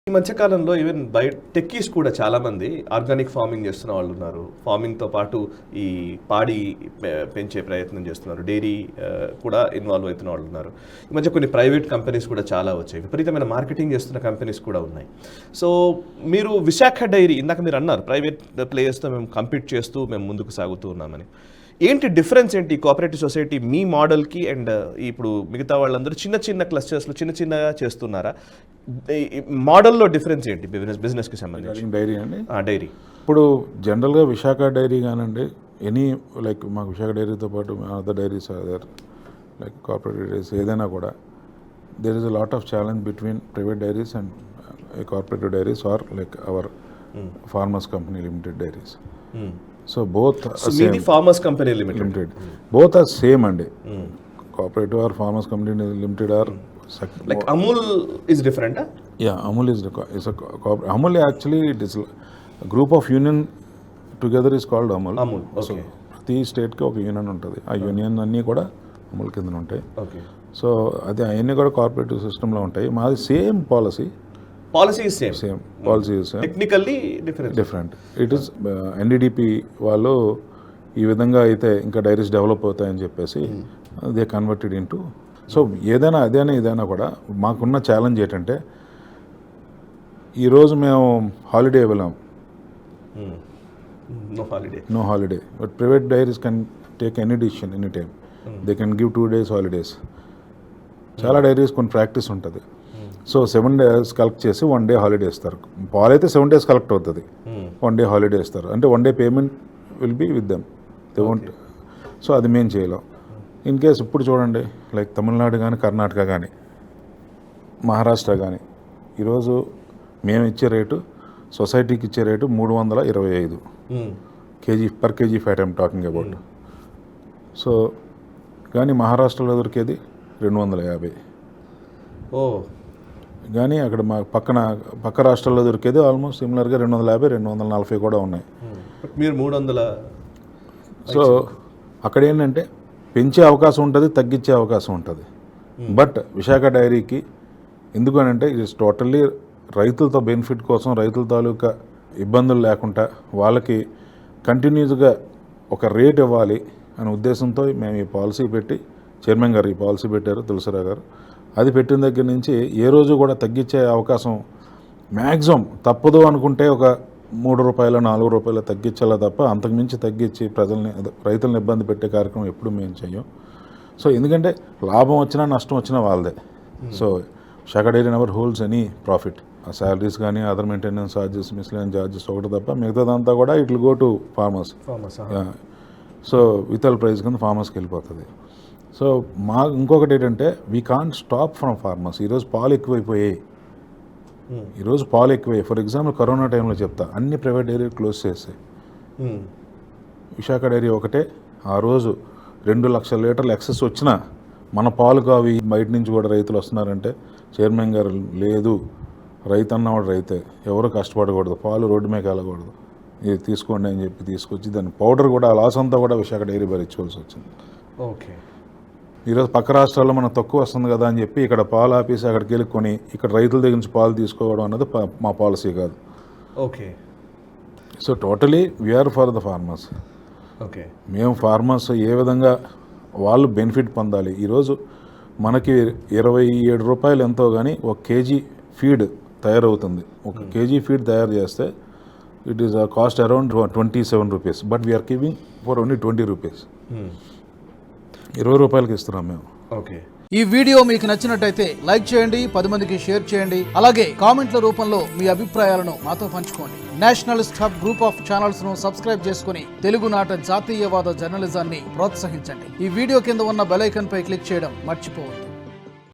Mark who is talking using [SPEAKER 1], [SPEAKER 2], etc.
[SPEAKER 1] ఈ మధ్య కాలంలో ఈవెన్ బయట టెక్కీస్ కూడా చాలా మంది ఆర్గానిక్ ఫార్మింగ్ చేస్తున్న వాళ్ళు ఉన్నారు. ఫార్మింగ్తో పాటు ఈ పాడి పెంచే ప్రయత్నం చేస్తున్నారు. డైరీ కూడా ఇన్వాల్వ్ అవుతున్న వాళ్ళు ఉన్నారు. ఈ మధ్య కొన్ని ప్రైవేట్ కంపెనీస్ కూడా చాలా వచ్చాయి. విపరీతమైన మార్కెటింగ్ చేస్తున్న కంపెనీస్ కూడా ఉన్నాయి. సో మీరు విశాఖ డైరీ ఇందాక మీరు అన్నారు ప్రైవేట్ ప్లేయర్స్తో మేము కంపీట్ చేస్తూ మేము ముందుకు సాగుతూ ఉన్నామని. ఏంటి డిఫరెన్స్ ఏంటి కోఆపరేటివ్ సొసైటీ మీ మోడల్కి అండ్ ఇప్పుడు మిగతా వాళ్ళందరూ చిన్న చిన్న క్లస్టర్స్లో చిన్నగా చేస్తున్నారా? మోడల్లో డిఫరెన్స్ ఏంటి బిజినెస్కి సంబంధించి?
[SPEAKER 2] డైరీ అండి,
[SPEAKER 1] డైరీ
[SPEAKER 2] ఇప్పుడు జనరల్గా విశాఖ డైరీ కానండి, ఎనీ లైక్ మాకు విశాఖ డైరీతో పాటు other dairies other like corporate dairies ఏదైనా కూడా there is a lot of challenge between private dairies and corporative dairies or like our farmers company limited dairies. So both
[SPEAKER 1] same. Farmers Company Limited.
[SPEAKER 2] Both are same అండి. Cooperative or Farmers Company Limited are
[SPEAKER 1] like Amul is different, huh?
[SPEAKER 2] Yeah, Amul is a Amul actually it is a group of union together is called Amul.
[SPEAKER 1] Okay.
[SPEAKER 2] So ప్రతి స్టేట్కి ఒక union ఉంటుంది. ఆ union అన్నీ కూడా అమూల్ కింద ఉంటాయి.
[SPEAKER 1] Okay.
[SPEAKER 2] So అది అవన్నీ కూడా కోఆపరేటివ్ సిస్టంలో ఉంటాయి. మాది same policy.
[SPEAKER 1] Policy is same.
[SPEAKER 2] Same. Policy is same.
[SPEAKER 1] Technically different.
[SPEAKER 2] It is NDDP వాళ్ళు ఈ విధంగా అయితే ఇంకా డైరీస్ డెవలప్ అవుతాయని చెప్పేసి దే కన్వర్టెడ్ ఇంటూ. సో ఏదైనా అదైనా ఇదైనా కూడా మాకున్న ఛాలెంజ్ ఏంటంటే ఈరోజు మేము హాలిడే వెళ్ళాం, no holiday, but private dairies can take any decision any time. They can give 2 days holidays. చాలా డైరీస్ కొన్ని ప్రాక్టీస్ ఉంటుంది. సో 7 days కలెక్ట్ చేసి 1 day హాలిడే ఇస్తారు. పాలు అయితే 7 days కలెక్ట్ అవుతుంది, 1 day హాలిడే ఇస్తారు. అంటే 1 day payment will be with them, they won't. So అది మేము చేయలేం. ఇన్ కేస్ ఇప్పుడు చూడండి లైక్ తమిళనాడు కానీ కర్ణాటక కానీ మహారాష్ట్ర కానీ ఈరోజు మేము ఇచ్చే రేటు సొసైటీకి ఇచ్చే rate 325 KG per KG fat I'm talking about. So కానీ మహారాష్ట్రలో దొరికేది 250. కానీ అక్కడ మా పక్క రాష్ట్రాల్లో దొరికేది ఆల్మోస్ట్ సిమిలర్గా 250, 240 కూడా ఉన్నాయి.
[SPEAKER 1] మీరు 300.
[SPEAKER 2] సో అక్కడ ఏంటంటే పెంచే అవకాశం ఉంటుంది, తగ్గించే అవకాశం ఉంటుంది. బట్ విశాఖ డైరీకి ఎందుకనంటే ఇట్స్ టోటల్లీ రైతులతో బెనిఫిట్ కోసం, రైతుల తాలూకా ఇబ్బందులు లేకుండా వాళ్ళకి కంటిన్యూస్గా ఒక రేట్ ఇవ్వాలి అనే ఉద్దేశంతో మేము ఈ పాలసీ పెట్టి, చైర్మన్ గారు ఈ పాలసీ పెట్టారు తులసిరావు గారు. అది పెట్టిన దగ్గర నుంచి ఏ రోజు కూడా తగ్గించే అవకాశం మ్యాక్సిమం తప్పదు అనుకుంటే ఒక 3 రూపాయలు 4 రూపాయలు తగ్గించాలా తప్ప అంతకుమించి తగ్గించి రైతులను ఇబ్బంది పెట్టే కార్యక్రమం ఎప్పుడు మేము చెయ్యం. సో ఎందుకంటే లాభం వచ్చినా నష్టం వచ్చినా వాళ్ళదే. So Visakha dairy never holds any profit. ఆ శాలరీస్ కానీ other maintenance charges, miscellaneous charges ఒకటి తప్ప మిగతాదంతా కూడా it will go to farmers. So వితల్ ప్రైస్ కింద ఫార్మర్స్కి వెళ్ళిపోతుంది. సో మా ఇంకొకటి ఏంటంటే we can't stop from farmers. ఈరోజు పాలు ఎక్కువైపోయాయి. ఫర్ ఎగ్జాంపుల్ కరోనా టైంలో చెప్తా, అన్ని ప్రైవేట్ డైరీ క్లోజ్ చేసాయి. విశాఖ డైరీ ఒకటే ఆ రోజు 2 లక్షల లీటర్లు ఎక్సెస్ వచ్చినా మన పాలుకు అవి బయట నుంచి కూడా రైతులు వస్తున్నారంటే చైర్మన్ గారు లేదు, రైతు అన్నవాడు రైతే, ఎవరు కష్టపడకూడదు, పాలు రోడ్డు మీద వెళ్ళకూడదు, ఇది తీసుకోండి అని చెప్పి తీసుకొచ్చి దాని పౌడర్ కూడా ఆ లాస్ అంతా కూడా విశాఖ డైరీ భరించుకోవాల్సి వచ్చింది.
[SPEAKER 1] ఓకే.
[SPEAKER 2] ఈరోజు పక్క రాష్ట్రాల్లో మనకు తక్కువ వస్తుంది కదా అని చెప్పి ఇక్కడ పాలు ఆపేసి అక్కడికి వెళ్ళుకొని ఇక్కడ రైతుల దగ్గర నుంచి పాలు తీసుకోవడం అన్నది మా పాలసీ కాదు.
[SPEAKER 1] Okay.
[SPEAKER 2] So totally we're for the farmers.
[SPEAKER 1] Okay. మేము
[SPEAKER 2] ఫార్మర్స్ ఏ విధంగా వాళ్ళు బెనిఫిట్ పొందాలి. ఈరోజు మనకి 27 రూపాయలు ఎంతో కానీ 1 kg ఫీడ్ తయారవుతుంది. 1 kg ఫీడ్ తయారు చేస్తే it is a cost around 27 rupees. But we're giving for only 20 rupees. 20 రూపాయలకి ఇస్తున్నాం మేము.
[SPEAKER 1] ఓకే.
[SPEAKER 3] ఈ వీడియో మీకు నచ్చినట్టయితే లైక్ చేయండి, 10 మందికి షేర్ చేయండి. అలాగే కామెంట్ల రూపంలో మీ అభిప్రాయాలను మాతో పంచుకోండి. Nationalist hub group of channels ను సబ్స్క్రైబ్ చేసుకుని తెలుగునాట జాతీయవాద జర్నలిజాన్ని ప్రోత్సహించండి. ఈ వీడియో కింద ఉన్న బెల్ ఐకాన్ పై క్లిక్ చేయడం మర్చిపోవద్దు.